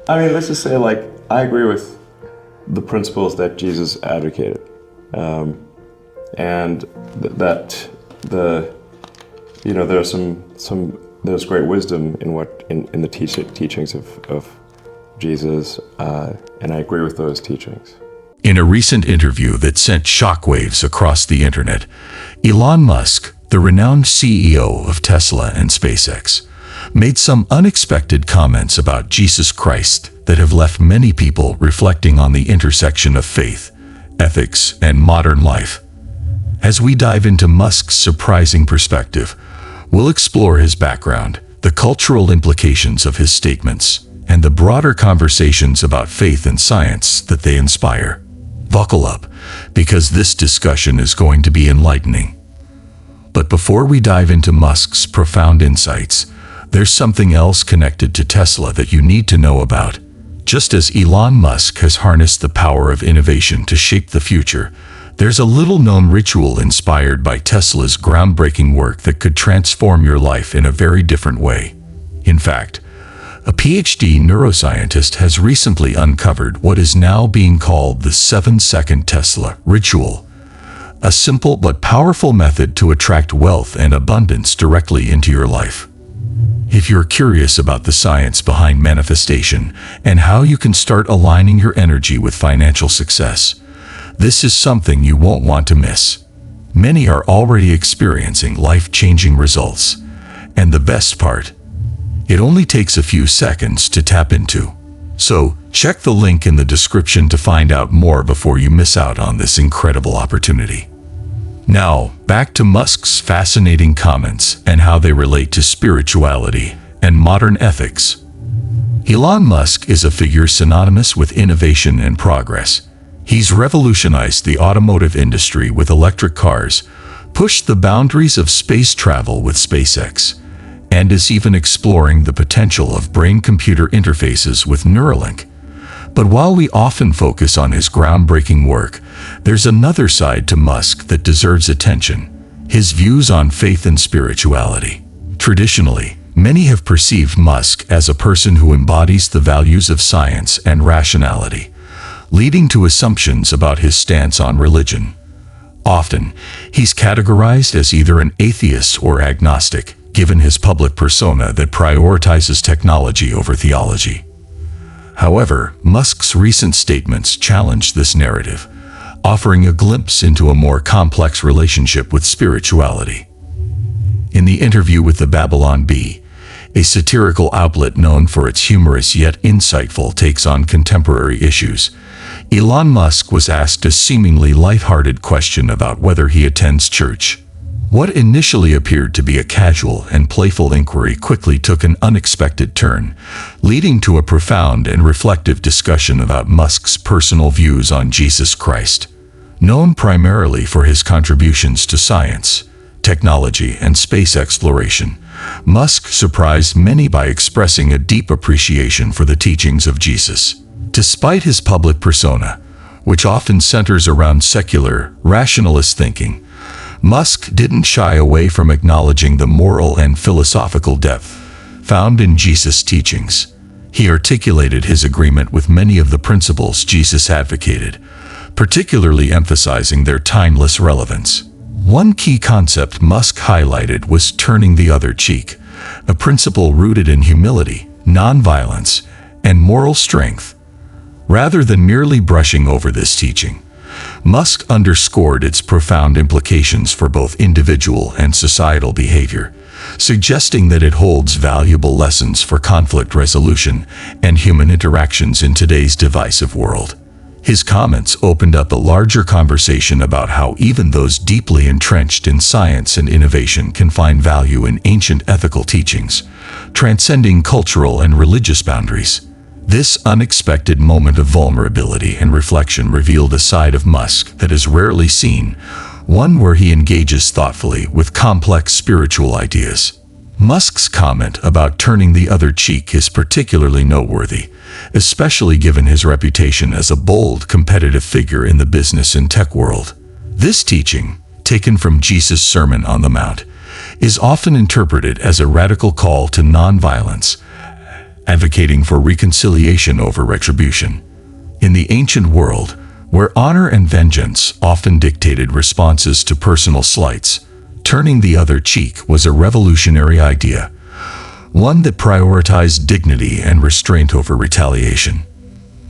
I mean, let's just say, like, I agree with the principles that Jesus advocated, and that there's there's great wisdom in the teachings of Jesus, and I agree with those teachings. In a recent interview that sent shockwaves across the internet, Elon Musk, the renowned CEO of Tesla and SpaceX, made some unexpected comments about Jesus Christ that have left many people reflecting on the intersection of faith, ethics, and modern life. As we dive into Musk's surprising perspective, we'll explore his background, the cultural implications of his statements, and the broader conversations about faith and science that they inspire. Buckle up, because this discussion is going to be enlightening. But before we dive into Musk's profound insights, there's something else connected to Tesla that you need to know about. Just as Elon Musk has harnessed the power of innovation to shape the future, there's a little-known ritual inspired by Tesla's groundbreaking work that could transform your life in a very different way. In fact, a PhD neuroscientist has recently uncovered what is now being called the 7-second Tesla ritual, a simple but powerful method to attract wealth and abundance directly into your life. If you're curious about the science behind manifestation and how you can start aligning your energy with financial success, this is something you won't want to miss. Many are already experiencing life-changing results, and the best part, it only takes a few seconds to tap into. So, check the link in the description to find out more before you miss out on this incredible opportunity. Now, back to Musk's fascinating comments and how they relate to spirituality and modern ethics. Elon Musk is a figure synonymous with innovation and progress. He's revolutionized the automotive industry with electric cars, pushed the boundaries of space travel with SpaceX, and is even exploring the potential of brain-computer interfaces with Neuralink. But while we often focus on his groundbreaking work, there's another side to Musk that deserves attention: his views on faith and spirituality. Traditionally, many have perceived Musk as a person who embodies the values of science and rationality, leading to assumptions about his stance on religion. Often, he's categorized as either an atheist or agnostic, given his public persona that prioritizes technology over theology. However, Musk's recent statements challenge this narrative, offering a glimpse into a more complex relationship with spirituality. In the interview with the Babylon Bee, a satirical outlet known for its humorous yet insightful takes on contemporary issues, Elon Musk was asked a seemingly lighthearted question about whether he attends church. What initially appeared to be a casual and playful inquiry quickly took an unexpected turn, leading to a profound and reflective discussion about Musk's personal views on Jesus Christ. Known primarily for his contributions to science, technology, and space exploration, Musk surprised many by expressing a deep appreciation for the teachings of Jesus. Despite his public persona, which often centers around secular, rationalist thinking, Musk didn't shy away from acknowledging the moral and philosophical depth found in Jesus' teachings. He articulated his agreement with many of the principles Jesus advocated, particularly emphasizing their timeless relevance. One key concept Musk highlighted was turning the other cheek, a principle rooted in humility, nonviolence, and moral strength. Rather than merely brushing over this teaching, Musk underscored its profound implications for both individual and societal behavior, suggesting that it holds valuable lessons for conflict resolution and human interactions in today's divisive world. His comments opened up a larger conversation about how even those deeply entrenched in science and innovation can find value in ancient ethical teachings, transcending cultural and religious boundaries. This unexpected moment of vulnerability and reflection revealed a side of Musk that is rarely seen, one where he engages thoughtfully with complex spiritual ideas. Musk's comment about turning the other cheek is particularly noteworthy, especially given his reputation as a bold, competitive figure in the business and tech world. This teaching, taken from Jesus' Sermon on the Mount, is often interpreted as a radical call to nonviolence, advocating for reconciliation over retribution. In the ancient world, where honor and vengeance often dictated responses to personal slights, turning the other cheek was a revolutionary idea, one that prioritized dignity and restraint over retaliation.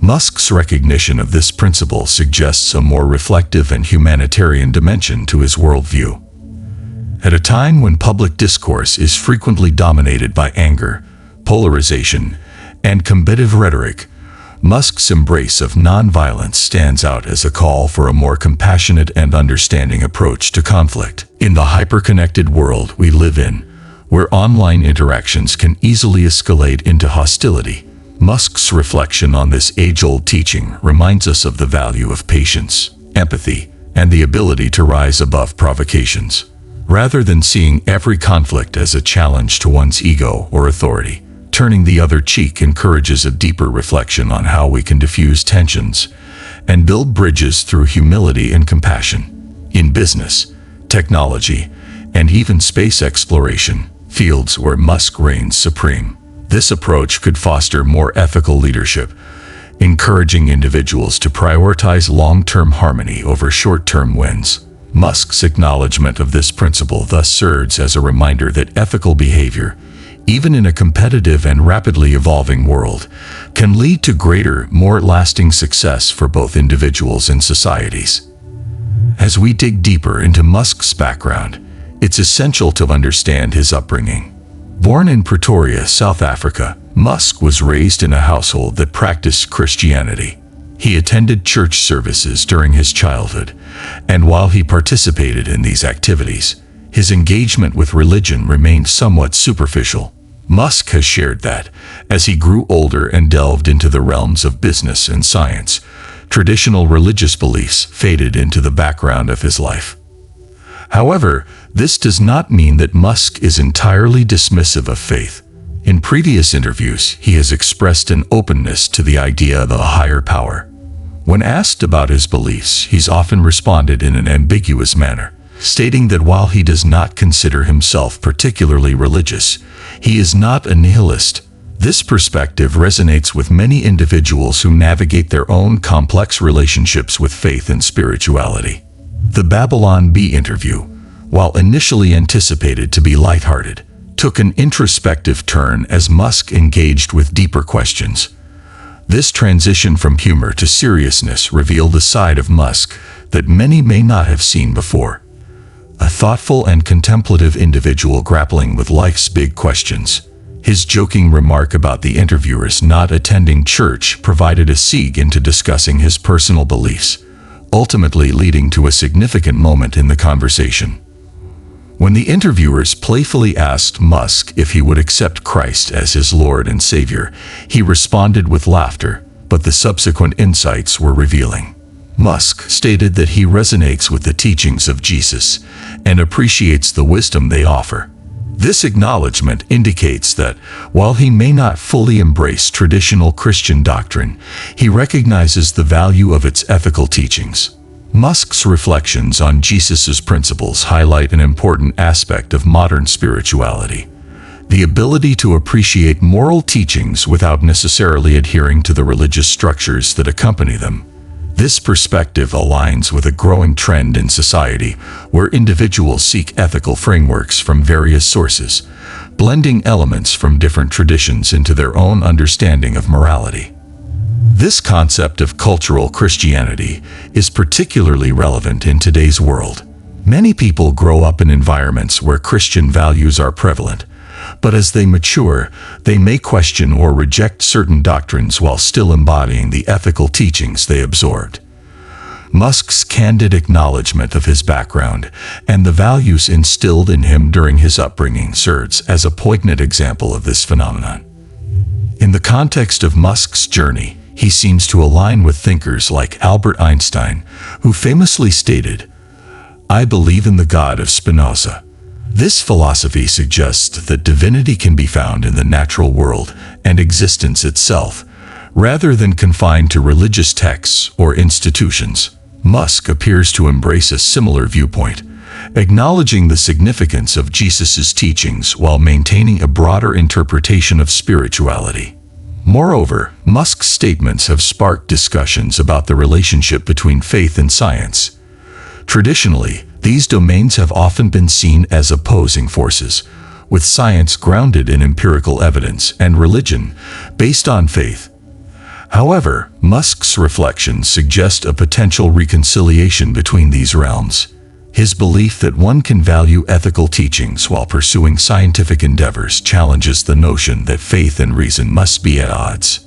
Musk's recognition of this principle suggests a more reflective and humanitarian dimension to his worldview. At a time when public discourse is frequently dominated by anger, polarization, and combative rhetoric, Musk's embrace of nonviolence stands out as a call for a more compassionate and understanding approach to conflict. In the hyper-connected world we live in, where online interactions can easily escalate into hostility, Musk's reflection on this age-old teaching reminds us of the value of patience, empathy, and the ability to rise above provocations. Rather than seeing every conflict as a challenge to one's ego or authority, turning the other cheek encourages a deeper reflection on how we can diffuse tensions and build bridges through humility and compassion. In business, technology, and even space exploration, fields where Musk reigns supreme, this approach could foster more ethical leadership, encouraging individuals to prioritize long-term harmony over short-term wins. Musk's acknowledgement of this principle thus serves as a reminder that ethical behavior, even in a competitive and rapidly evolving world, can lead to greater, more lasting success for both individuals and societies. As we dig deeper into Musk's background, it's essential to understand his upbringing. Born in Pretoria, South Africa, Musk was raised in a household that practiced Christianity. He attended church services during his childhood, and while he participated in these activities, his engagement with religion remained somewhat superficial. Musk has shared that, as he grew older and delved into the realms of business and science, traditional religious beliefs faded into the background of his life. However, this does not mean that Musk is entirely dismissive of faith. In previous interviews, he has expressed an openness to the idea of a higher power. When asked about his beliefs, he's often responded in an ambiguous manner, stating that while he does not consider himself particularly religious, he is not a nihilist. This perspective resonates with many individuals who navigate their own complex relationships with faith and spirituality. The Babylon Bee interview, while initially anticipated to be lighthearted, took an introspective turn as Musk engaged with deeper questions. This transition from humor to seriousness revealed a side of Musk that many may not have seen before. A thoughtful and contemplative individual grappling with life's big questions. His joking remark about the interviewers not attending church provided a segue into discussing his personal beliefs, ultimately leading to a significant moment in the conversation. When the interviewers playfully asked Musk if he would accept Christ as his Lord and Savior, he responded with laughter, but the subsequent insights were revealing. Musk stated that he resonates with the teachings of Jesus and appreciates the wisdom they offer. This acknowledgement indicates that, while he may not fully embrace traditional Christian doctrine, he recognizes the value of its ethical teachings. Musk's reflections on Jesus' principles highlight an important aspect of modern spirituality: the ability to appreciate moral teachings without necessarily adhering to the religious structures that accompany them. This perspective aligns with a growing trend in society where individuals seek ethical frameworks from various sources, blending elements from different traditions into their own understanding of morality. This concept of cultural Christianity is particularly relevant in today's world. Many people grow up in environments where Christian values are prevalent, but as they mature, they may question or reject certain doctrines while still embodying the ethical teachings they absorbed. Musk's candid acknowledgement of his background and the values instilled in him during his upbringing serves as a poignant example of this phenomenon. In the context of Musk's journey, he seems to align with thinkers like Albert Einstein, who famously stated, "I believe in the God of Spinoza." This philosophy suggests that divinity can be found in the natural world and existence itself, rather than confined to religious texts or institutions. Musk appears to embrace a similar viewpoint, acknowledging the significance of Jesus' teachings while maintaining a broader interpretation of spirituality. Moreover, Musk's statements have sparked discussions about the relationship between faith and science. Traditionally, these domains have often been seen as opposing forces, with science grounded in empirical evidence and religion based on faith. However, Musk's reflections suggest a potential reconciliation between these realms. His belief that one can value ethical teachings while pursuing scientific endeavors challenges the notion that faith and reason must be at odds.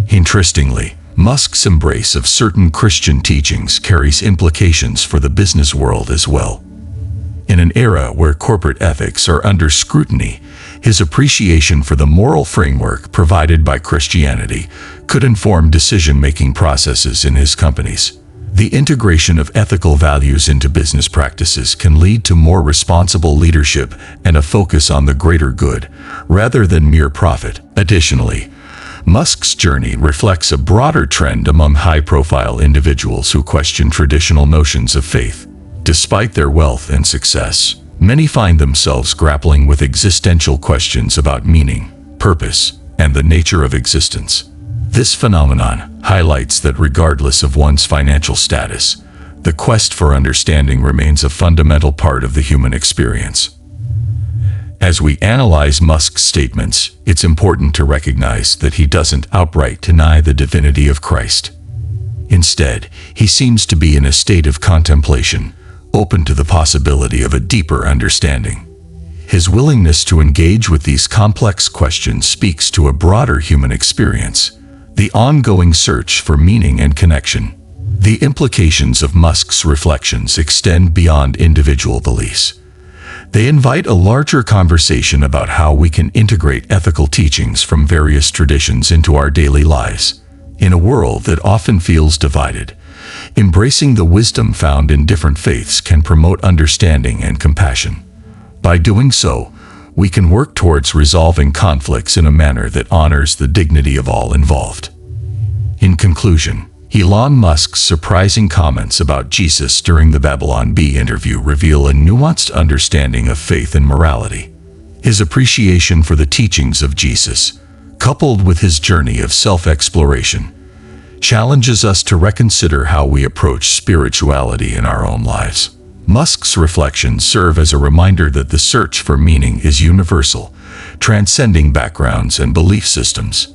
Interestingly, Musk's embrace of certain Christian teachings carries implications for the business world as well. In an era where corporate ethics are under scrutiny, his appreciation for the moral framework provided by Christianity could inform decision-making processes in his companies. The integration of ethical values into business practices can lead to more responsible leadership and a focus on the greater good, rather than mere profit. Additionally, Musk's journey reflects a broader trend among high-profile individuals who question traditional notions of faith. Despite their wealth and success, many find themselves grappling with existential questions about meaning, purpose, and the nature of existence. This phenomenon highlights that regardless of one's financial status, the quest for understanding remains a fundamental part of the human experience. As we analyze Musk's statements, it's important to recognize that he doesn't outright deny the divinity of Christ. Instead, he seems to be in a state of contemplation, open to the possibility of a deeper understanding. His willingness to engage with these complex questions speaks to a broader human experience, the ongoing search for meaning and connection. The implications of Musk's reflections extend beyond individual beliefs. They invite a larger conversation about how we can integrate ethical teachings from various traditions into our daily lives. In a world that often feels divided, embracing the wisdom found in different faiths can promote understanding and compassion. By doing so, we can work towards resolving conflicts in a manner that honors the dignity of all involved. In conclusion, Elon Musk's surprising comments about Jesus during the Babylon Bee interview reveal a nuanced understanding of faith and morality. His appreciation for the teachings of Jesus, coupled with his journey of self-exploration, challenges us to reconsider how we approach spirituality in our own lives. Musk's reflections serve as a reminder that the search for meaning is universal, transcending backgrounds and belief systems.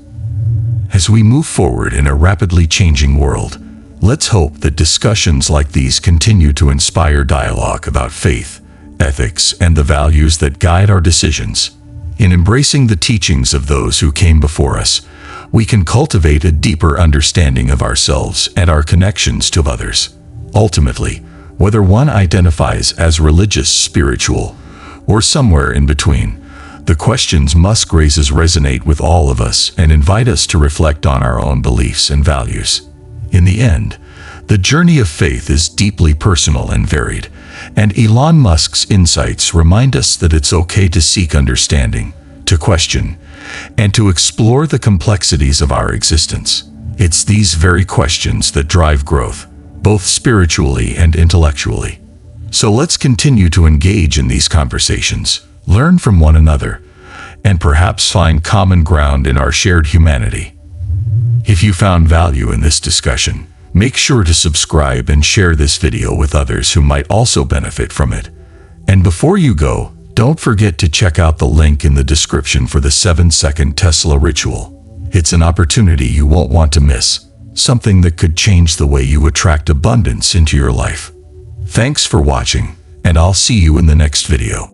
As we move forward in a rapidly changing world, let's hope that discussions like these continue to inspire dialogue about faith, ethics, and the values that guide our decisions. In embracing the teachings of those who came before us, we can cultivate a deeper understanding of ourselves and our connections to others. Ultimately, whether one identifies as religious, spiritual, or somewhere in between, the questions Musk raises resonate with all of us and invite us to reflect on our own beliefs and values. In the end, the journey of faith is deeply personal and varied, and Elon Musk's insights remind us that it's okay to seek understanding, to question, and to explore the complexities of our existence. It's these very questions that drive growth, both spiritually and intellectually. So let's continue to engage in these conversations, learn from one another, and perhaps find common ground in our shared humanity. If you found value in this discussion, make sure to subscribe and share this video with others who might also benefit from it. And before you go, don't forget to check out the link in the description for the 7-second Tesla ritual. It's an opportunity you won't want to miss, something that could change the way you attract abundance into your life. Thanks for watching, and I'll see you in the next video.